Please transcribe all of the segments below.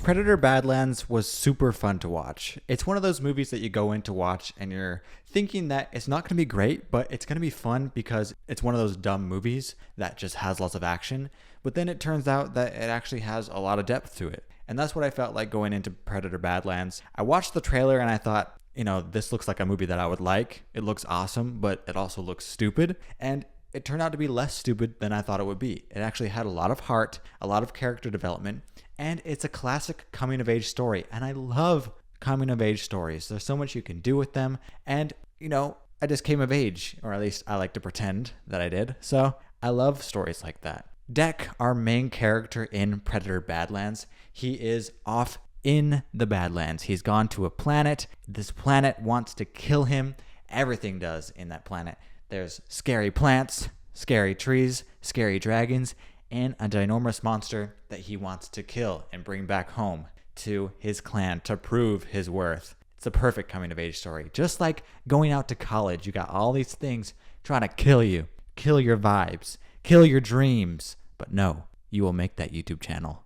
Predator Badlands was super fun to watch. It's one of those movies that you go in to watch and you're thinking that it's not going to be great, but it's going to be fun because it's one of those dumb movies that just has lots of action. But then it turns out that it actually has a lot of depth to it. And that's what I felt like going into Predator Badlands. I watched the trailer and I thought, this looks like a movie that I would like. It looks awesome, but it also looks stupid. And it turned out to be less stupid than I thought it would be. It actually had a lot of heart, a lot of character development, and it's a classic coming of age story. And I love coming of age stories. There's so much you can do with them. And, I just came of age, or at least I like to pretend that I did. So I love stories like that. Deck, our main character in Predator Badlands, he is off in the Badlands. He's gone to a planet. This planet wants to kill him. Everything does in that planet. There's scary plants, scary trees, scary dragons, and a ginormous monster that he wants to kill and bring back home to his clan to prove his worth. It's a perfect coming of age story. Just like going out to college, you got all these things trying to kill you, kill your vibes, kill your dreams. But no, you will make that YouTube channel.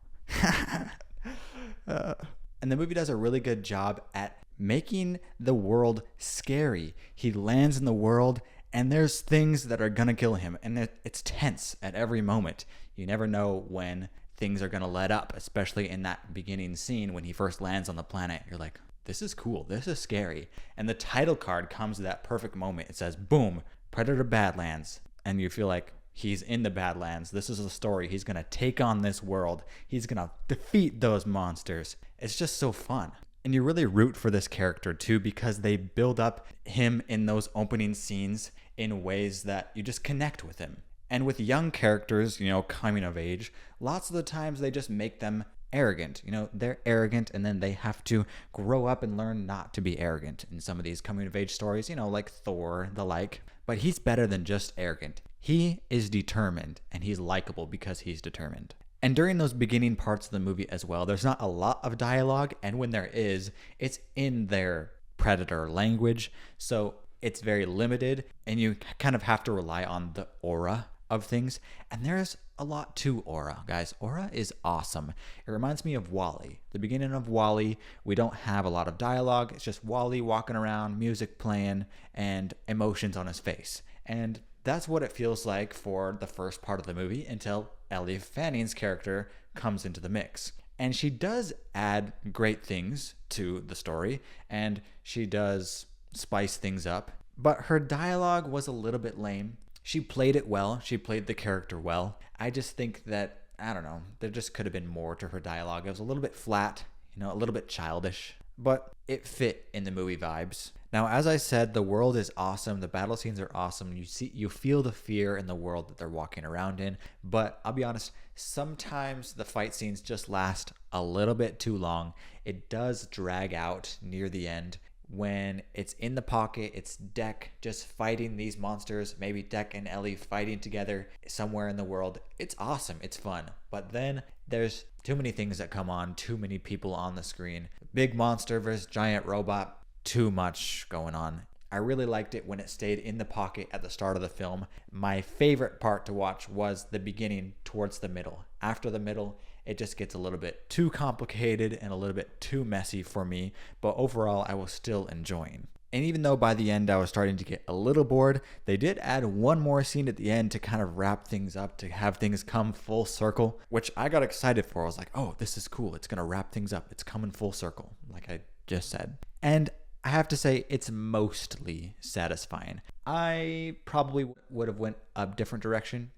And the movie does a really good job at making the world scary. He lands in the world and there's things that are going to kill him. And it's tense at every moment. You never know when things are going to let up, especially in that beginning scene when he first lands on the planet. You're like, this is cool. This is scary. And the title card comes to that perfect moment. It says, boom, Predator Badlands. And you feel like he's in the Badlands. This is the story. He's going to take on this world. He's going to defeat those monsters. It's just so fun. And you really root for this character too because they build up him in those opening scenes in ways that you just connect with him. And with young characters, coming of age, lots of the times they just make them arrogant. They're arrogant and then they have to grow up and learn not to be arrogant in some of these coming of age stories, like Thor, the like. But he's better than just arrogant. He is determined and he's likable because he's determined. And during those beginning parts of the movie as well, there's not a lot of dialogue. And when there is, it's in their Predator language. So it's very limited and you kind of have to rely on the aura of things. And there's a lot to aura, guys. Aura is awesome. It reminds me of WALL-E. The beginning of WALL-E, we don't have a lot of dialogue. It's just WALL-E walking around, music playing, and emotions on his face. And that's what it feels like for the first part of the movie until Ellie Fanning's character comes into the mix. And she does add great things to the story, and she does spice things up. But her dialogue was a little bit lame. She played it well. She played the character well. I just think that, I don't know, there just could have been more to her dialogue. It was a little bit flat, a little bit childish, but it fit in the movie vibes. Now, as I said, the world is awesome. The battle scenes are awesome. You feel the fear in the world that they're walking around in. But I'll be honest, sometimes the fight scenes just last a little bit too long. It does drag out near the end. When it's in the pocket, it's Deck just fighting these monsters, maybe Deck and Ellie fighting together somewhere in the world. It's awesome. It's fun. But then there's too many things that come on, too many people on the screen. Big monster versus giant robot. Too much going on. I really liked it when it stayed in the pocket at the start of the film. My favorite part to watch was the beginning towards the middle. After the middle, it just gets a little bit too complicated and a little bit too messy for me, but overall I was still enjoying. And even though by the end I was starting to get a little bored, they did add one more scene at the end to kind of wrap things up, to have things come full circle, which I got excited for. I was like, oh, this is cool. It's going to wrap things up. It's coming full circle, like I just said. And I have to say it's mostly satisfying. I probably would have went a different direction.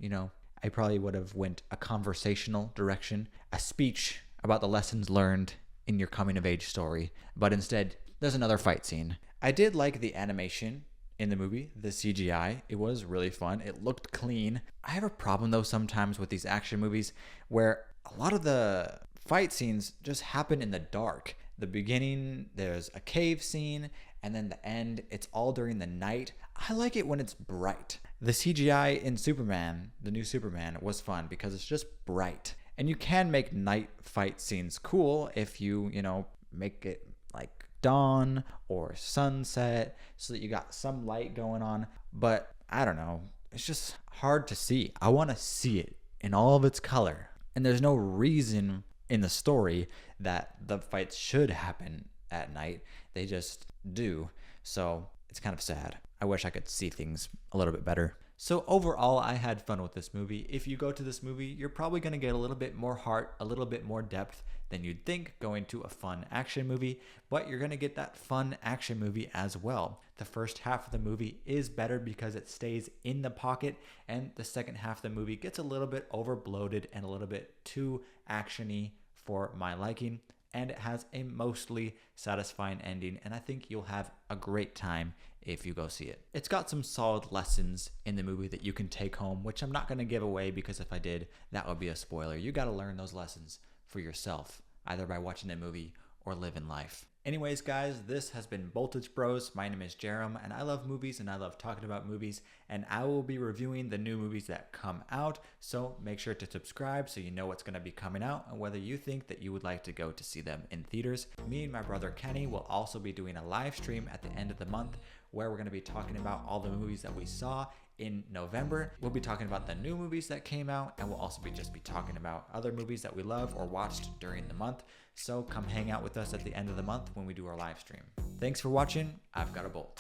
I probably would have went a conversational direction, a speech about the lessons learned in your coming of age story. But instead, there's another fight scene. I did like the animation in the movie, the CGI. It was really fun. It looked clean. I have a problem though sometimes with these action movies where a lot of the fight scenes just happen in the dark. The beginning, there's a cave scene, and then the end, it's all during the night. I like it when it's bright. The CGI in Superman, the new Superman, was fun because it's just bright. And you can make night fight scenes cool if you, make it like dawn or sunset so that you got some light going on. But I don't know, it's just hard to see. I want to see it in all of its color. And there's no reason in the story that the fights should happen at night. They just do. So it's kind of sad. I wish I could see things a little bit better. So overall, I had fun with this movie. If you go to this movie, you're probably going to get a little bit more heart, a little bit more depth than you'd think going to a fun action movie, but you're going to get that fun action movie as well. The first half of the movie is better because it stays in the pocket, and the second half of the movie gets a little bit over bloated and a little bit too actiony for my liking, and it has a mostly satisfying ending, and I think you'll have a great time if you go see it. It's got some solid lessons in the movie that you can take home, which I'm not going to give away because if I did, that would be a spoiler. You got to learn those lessons for yourself, either by watching a movie or living life. Anyways, guys, this has been Boltage Bros. My name is Jarom, and I love movies, and I love talking about movies, and I will be reviewing the new movies that come out, so make sure to subscribe so you know what's going to be coming out and whether you think that you would like to go to see them in theaters. Me and my brother Kenny will also be doing a live stream at the end of the month where we're going to be talking about all the movies that we saw in November. We'll be talking about the new movies that came out, and we'll also be talking about other movies that we love or watched during the month. So come hang out with us at the end of the month when we do our live stream. Thanks for watching. I've got a bolt.